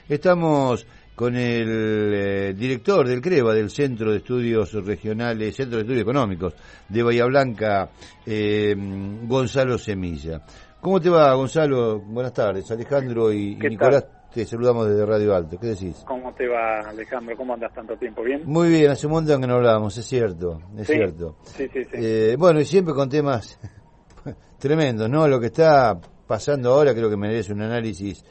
Estamos con el director del CREVA, del Centro de Estudios Regionales, Centro de Estudios Económicos de Bahía Blanca, Gonzalo Semilla. ¿Cómo te va, Gonzalo? Buenas tardes. Alejandro y Nicolás te saludamos desde Radio Alto. ¿Qué decís? ¿Cómo te va, Alejandro? ¿Cómo andas tanto tiempo? ¿Bien? Muy bien, hace un montón que no hablábamos, es cierto. Cierto. Sí. Bueno, y siempre con temas tremendos, ¿no? Lo que está pasando ahora creo que merece un análisis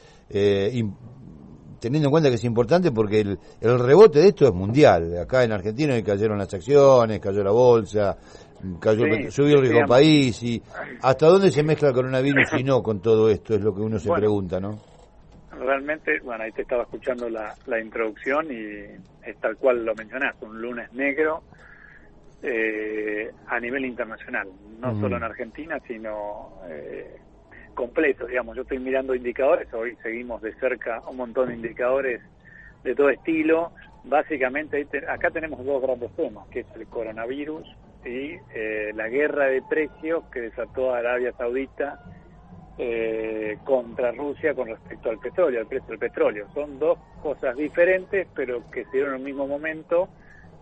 teniendo en cuenta que es importante porque el rebote de esto es mundial. Acá en Argentina cayeron las acciones, cayó la bolsa, subió el riesgo país. Y ¿hasta dónde se mezcla el coronavirus y no con todo esto? Es lo que uno se pregunta, ¿no? Realmente, bueno, ahí te estaba escuchando la introducción y es tal cual lo mencionaste, un lunes negro a nivel internacional, no solo en Argentina, sino completo, digamos. Yo estoy mirando indicadores, hoy seguimos de cerca un montón de indicadores de todo estilo. Básicamente, acá tenemos dos grandes temas, que es el coronavirus y la guerra de precios que desató Arabia Saudita contra Rusia con respecto al petróleo, al precio del petróleo. Son dos cosas diferentes, pero que se dieron en el mismo momento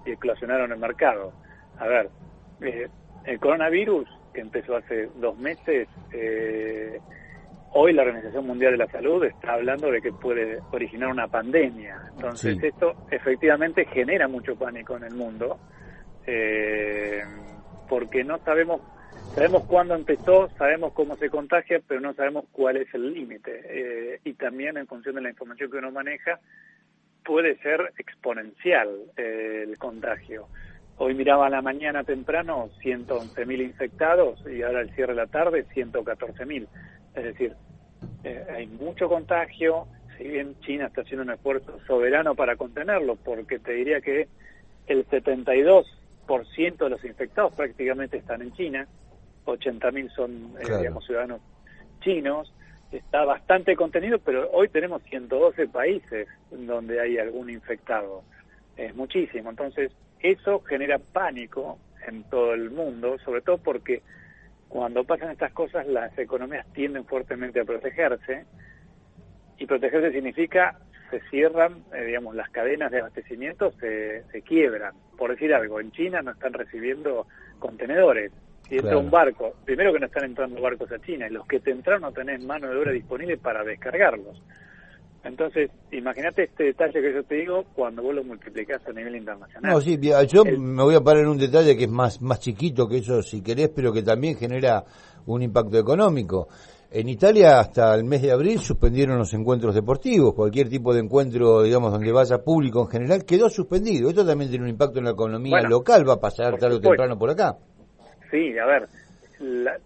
y eclosionaron el mercado. A ver, el coronavirus, que empezó hace 2 meses, hoy la Organización Mundial de la Salud está hablando de que puede originar una pandemia. Entonces esto efectivamente genera mucho pánico en el mundo, porque no sabemos cuándo empezó, sabemos cómo se contagia, pero no sabemos cuál es el límite. Y también en función de la información que uno maneja, puede ser exponencial el contagio. Hoy miraba a la mañana temprano 111.000 infectados y ahora al cierre de la tarde 114.000. Es decir, hay mucho contagio, si bien China está haciendo un esfuerzo soberano para contenerlo, porque te diría que el 72% de los infectados prácticamente están en China, 80.000 son, digamos, ciudadanos chinos. Está bastante contenido, pero hoy tenemos 112 países donde hay algún infectado. Es muchísimo. Entonces, eso genera pánico en todo el mundo, sobre todo porque cuando pasan estas cosas las economías tienden fuertemente a protegerse, y protegerse significa se cierran, digamos, las cadenas de abastecimiento se quiebran. Por decir algo, en China no están recibiendo contenedores. Si entra un barco, primero que no están entrando barcos a China, y los que te entran no tenés mano de obra disponible para descargarlos. Entonces, imagínate este detalle que yo te digo cuando vos lo multiplicás a nivel internacional. No, sí, yo me voy a parar en un detalle que es más chiquito que eso, si querés, pero que también genera un impacto económico. En Italia, hasta el mes de abril, suspendieron los encuentros deportivos. Cualquier tipo de encuentro, digamos, donde vaya público en general, quedó suspendido. Esto también tiene un impacto en la economía local, va a pasar tarde o temprano por acá. Sí, a ver,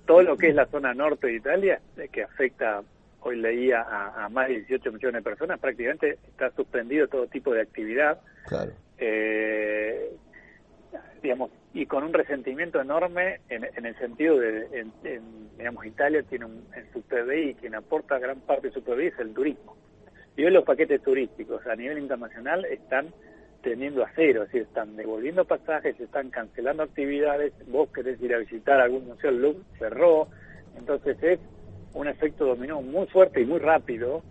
todo lo que es la zona norte de Italia, que afecta, hoy leía, a más de 18 millones de personas, prácticamente está suspendido todo tipo de actividad. Claro. Digamos, y con un resentimiento enorme en el sentido de, digamos, Italia tiene en su PBI, quien aporta gran parte de su PBI es el turismo. Y hoy los paquetes turísticos a nivel internacional están teniendo a cero, es decir, están devolviendo pasajes, están cancelando actividades. Vos querés ir a visitar algún museo, el Louvre cerró. Entonces es un efecto dominó muy fuerte y muy rápido,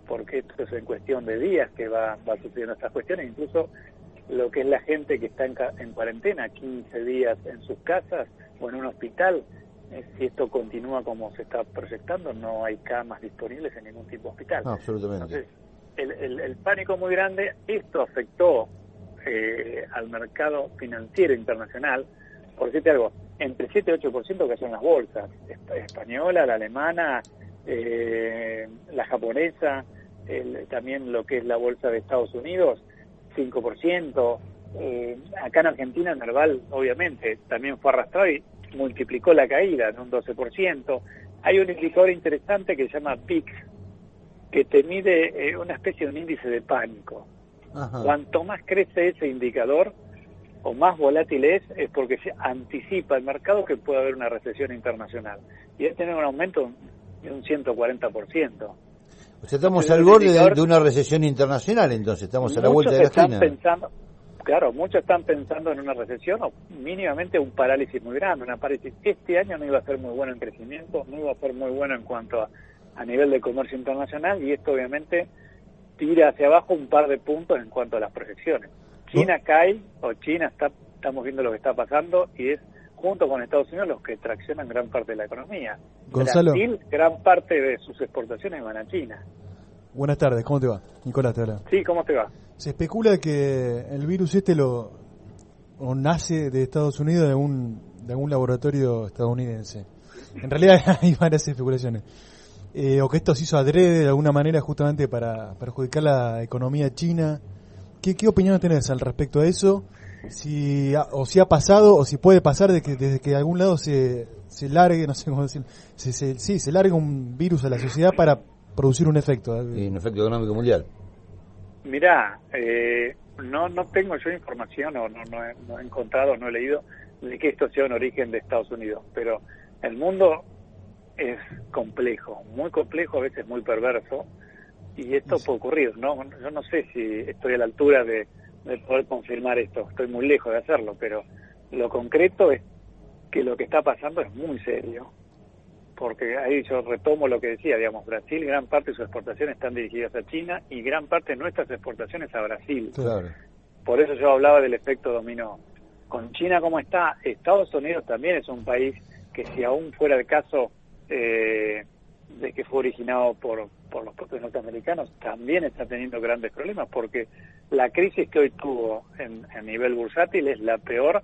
porque esto es en cuestión de días que va sucediendo estas cuestiones. Incluso lo que es la gente que está en cuarentena, 15 días en sus casas o en un hospital, si esto continúa como se está proyectando, no hay camas disponibles en ningún tipo de hospital. No, absolutamente. Entonces, el pánico muy grande, esto afectó al mercado financiero internacional. Por decirte algo, entre 7 y 8% que son las bolsas, española, la alemana, la japonesa, también lo que es la bolsa de Estados Unidos, 5%. Acá en Argentina, Nerval, obviamente, también fue arrastrado y multiplicó la caída en un 12%. Hay un indicador interesante que se llama VIX, que te mide una especie de un índice de pánico. Ajá. Cuanto más crece ese indicador o más volátil es porque se anticipa el mercado que puede haber una recesión internacional. Y es tener un aumento de un 140%. O sea, estamos al borde de una recesión internacional, entonces, estamos a la vuelta de la esquina. Muchos están pensando en una recesión o mínimamente un parálisis muy grande, una parálisis. Este año no iba a ser muy bueno en crecimiento, no iba a ser muy bueno en cuanto a nivel de comercio internacional, y esto obviamente tira hacia abajo un par de puntos en cuanto a las proyecciones. China cae, o China estamos viendo lo que está pasando, y es junto con Estados Unidos los que traccionan gran parte de la economía. Gonzalo, Brasil, gran parte de sus exportaciones van a China. buenas tardes, ¿cómo te va? Nicolás te habla. Sí, ¿cómo te va? Se especula que el virus o nace de Estados Unidos de algún laboratorio estadounidense. En realidad hay varias especulaciones. O que esto se hizo adrede de alguna manera justamente para perjudicar la economía china. ¿Qué opinión tenés al respecto de eso? Si ha pasado o si puede pasar desde que de algún lado se largue, no sé cómo decir, se largue un virus a la sociedad para producir un efecto. Y un efecto económico mundial. Mirá, no tengo yo información, no he encontrado, no he leído de que esto sea un origen de Estados Unidos, pero el mundo es complejo, muy complejo, a veces muy perverso, y esto puede ocurrir, ¿no? Yo no sé si estoy a la altura de poder confirmar esto, estoy muy lejos de hacerlo, pero lo concreto es que lo que está pasando es muy serio, porque ahí yo retomo lo que decía, digamos, Brasil, gran parte de sus exportaciones están dirigidas a China y gran parte de nuestras exportaciones a Brasil. Claro. Por eso yo hablaba del efecto dominó. Con China como está, Estados Unidos también es un país que, si aún fuera el caso de que fue originado por los propios norteamericanos, también está teniendo grandes problemas, porque la crisis que hoy tuvo a nivel bursátil es la peor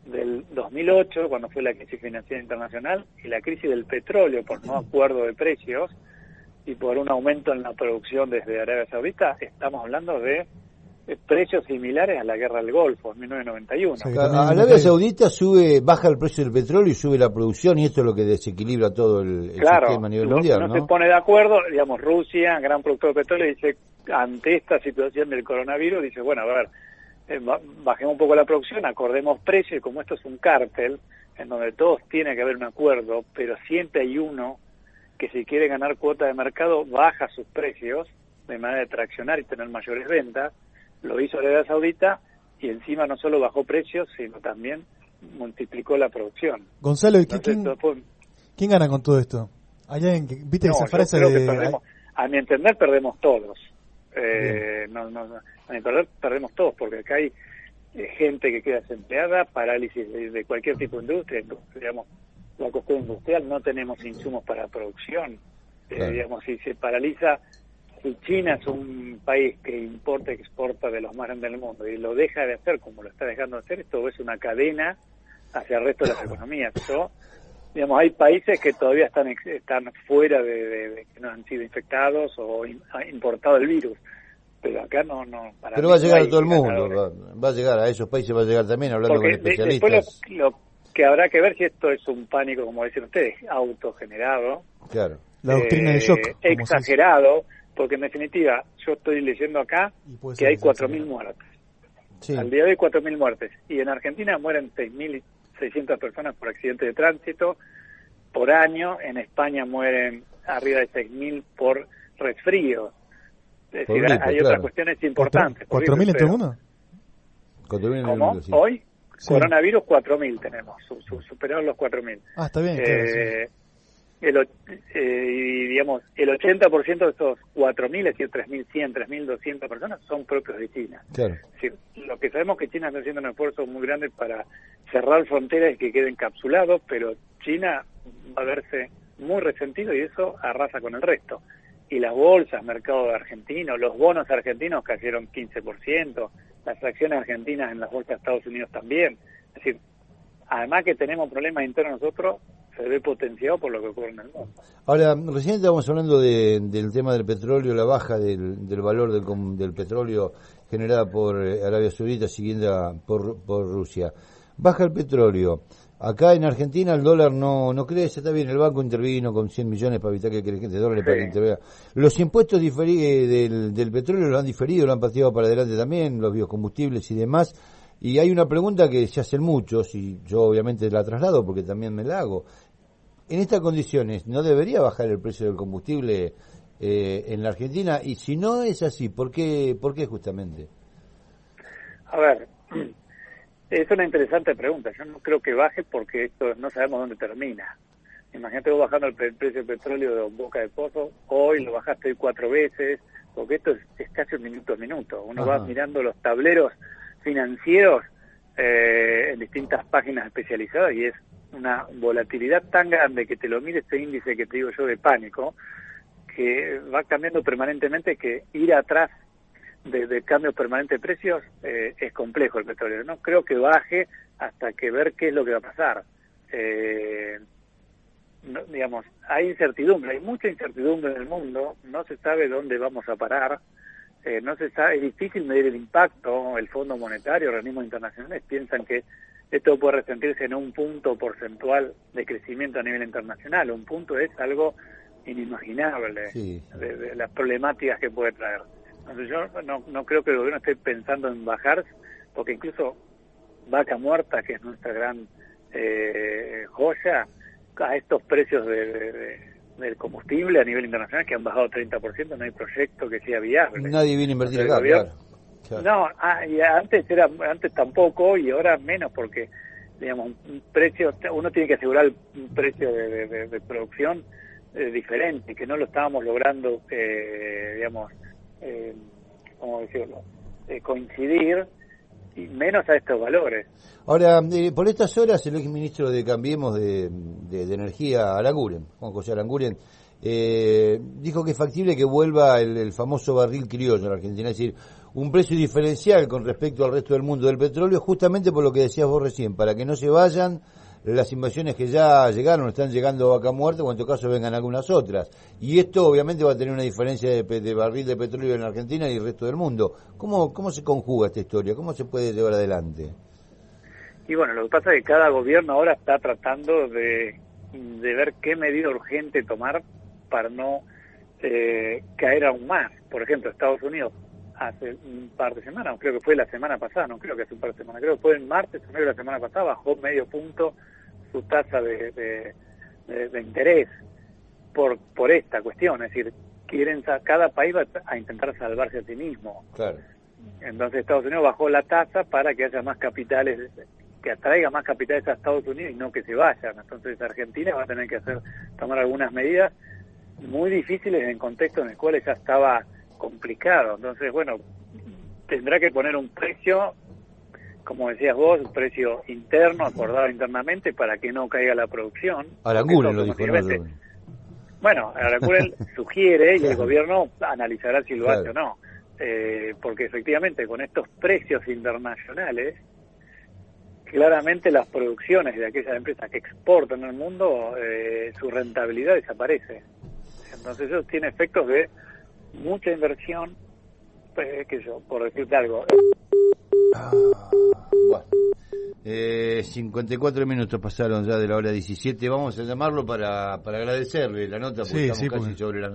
del 2008, cuando fue la crisis financiera internacional, y la crisis del petróleo por no acuerdo de precios y por un aumento en la producción desde Arabia Saudita. Estamos hablando de precios similares a la guerra del Golfo en 1991. Sí, Arabia Saudita baja el precio del petróleo y sube la producción, y esto es lo que desequilibra todo el sistema a nivel mundial, ¿no? Se pone de acuerdo, digamos, Rusia, gran productor de petróleo, dice, ante esta situación del coronavirus, dice, bueno, a ver, bajemos un poco la producción, acordemos precios, y como esto es un cártel, en donde todos tiene que haber un acuerdo, pero siempre hay uno que, si quiere ganar cuota de mercado, baja sus precios de manera de traccionar y tener mayores ventas. Lo hizo Arabia Saudita, y encima no solo bajó precios, sino también multiplicó la producción. Gonzalo, ¿y quién gana con todo esto? ¿Hay alguien que, viste esa frase yo creo que perdemos, a mi entender perdemos todos. A mi entender perdemos todos, porque acá hay gente que queda desempleada, parálisis de cualquier tipo de industria, digamos, la cuestión industrial, no tenemos insumos para producción, claro. Digamos, si se paraliza. Si China es un país que importa y exporta de los más grandes del mundo y lo deja de hacer como lo está dejando de hacer, esto es una cadena hacia el resto de las economías. Digamos, hay países que todavía están fuera de que no han sido infectados o importado el virus, pero acá no. Pero va a llegar a todo el mundo, va a llegar a esos países, va a llegar también, hablando con especialistas. Después lo que habrá que ver si esto es un pánico, como dicen ustedes, autogenerado, claro, la doctrina de shock, exagerado. Porque en definitiva, yo estoy leyendo acá que hay 4.000 muertes. Sí. Al día de hoy 4.000 muertes. Y en Argentina mueren 6.600 personas por accidente de tránsito por año. En España mueren arriba de 6.000 por resfrío. Es decir, hay otras cuestiones importantes. ¿4.000 en todo el mundo? 4.000 en el mundo. ¿Cómo? Sí. Hoy, sí. Coronavirus, 4.000 tenemos. Superaron los 4.000. Ah, está bien. Claro, sí. Digamos, el 80% de esos 4.000, es decir, 3.100, 3.200 personas, son propios de China. Claro. Es decir, lo que sabemos que China está haciendo un esfuerzo muy grande para cerrar fronteras y que quede encapsulado, pero China va a verse muy resentido y eso arrasa con el resto. Y las bolsas, mercado argentino, los bonos argentinos cayeron 15%, las acciones argentinas en las bolsas de Estados Unidos también. Es decir, además que tenemos problemas internos nosotros, se ve potenciado por lo que ocurre en el mundo. Ahora, recién estábamos hablando del tema del petróleo, la baja del valor del petróleo generada por Arabia Saudita siguiendo por Rusia. Baja el petróleo. Acá en Argentina el dólar no crece, está bien, el banco intervino con 100 millones para evitar que de dólares para que intervenga. Los impuestos del petróleo lo han diferido, lo han pateado para adelante también, los biocombustibles y demás. Y hay una pregunta que se hacen muchos, y yo obviamente la traslado porque también me la hago. En estas condiciones, ¿no debería bajar el precio del combustible en la Argentina? Y si no es así, ¿por qué justamente? A ver, es una interesante pregunta. Yo no creo que baje porque esto no sabemos dónde termina. Imagínate vos bajando el precio del petróleo de boca de pozo, hoy lo bajaste 4 veces, porque esto es casi un minuto a minuto. Uno Ajá. va mirando los tableros financieros en distintas páginas especializadas y es una volatilidad tan grande que te lo mire este índice que te digo yo de pánico, que va cambiando permanentemente, que ir atrás de cambio permanente de precios es complejo el petróleo. No creo que baje hasta que ver qué es lo que va a pasar. No, digamos, hay incertidumbre, hay mucha incertidumbre en el mundo, no se sabe dónde vamos a parar, no se sabe, es difícil medir el impacto. El Fondo Monetario, organismos internacionales piensan que esto puede resentirse en un punto porcentual de crecimiento a nivel internacional. Un punto es algo inimaginable, Sí. de las problemáticas que puede traer. Entonces yo no creo que el gobierno esté pensando en bajar, porque incluso Vaca Muerta, que es nuestra gran joya, a estos precios del combustible a nivel internacional que han bajado 30%, no hay proyecto que sea viable. Nadie viene a invertir Entonces, acá, el gobierno, claro. No, y antes tampoco, y ahora menos, porque digamos un precio, uno tiene que asegurar un precio de producción diferente, que no lo estábamos logrando, ¿cómo decirlo? Coincidir, y menos a estos valores. Ahora, por estas horas, el exministro de Cambiemos de Energía, Aranguren, Juan José Aranguren, dijo que es factible que vuelva el famoso barril criollo en la Argentina, es decir, un precio diferencial con respecto al resto del mundo del petróleo, justamente por lo que decías vos recién, para que no se vayan las invasiones que ya llegaron, están llegando a Vaca Muerta, o en todo caso vengan algunas otras. Y esto obviamente va a tener una diferencia de barril de petróleo en la Argentina y el resto del mundo. ¿Cómo se conjuga esta historia? ¿Cómo se puede llevar adelante? Y bueno, lo que pasa es que cada gobierno ahora está tratando de ver qué medida urgente tomar para no caer aún más. Por ejemplo, Estados Unidos hace un par de semanas, creo que fue la semana pasada, no creo que hace un par de semanas, creo que fue el martes o medio de la semana pasada, bajó medio punto su tasa de interés por esta cuestión. Es decir, cada país va a intentar salvarse a sí mismo. Claro. Entonces Estados Unidos bajó la tasa para que haya más capitales, que atraiga más capitales a Estados Unidos y no que se vayan. Entonces Argentina va a tener que tomar algunas medidas muy difíciles en contextos en el cual ya estaba complicado. Entonces, bueno, tendrá que poner un precio, como decías vos, un precio interno, acordado internamente, para que no caiga la producción. Aranguren lo dijo, ¿no? Bueno, Aranguren sugiere y el gobierno analizará si lo hace o no. Porque efectivamente con estos precios internacionales, claramente las producciones de aquellas empresas que exportan al mundo, su rentabilidad desaparece. Entonces eso tiene efectos de mucha inversión, por decirte algo. Bueno, 54 minutos pasaron ya de la hora 17. Vamos a llamarlo para agradecerle la nota, porque estamos casi sobre la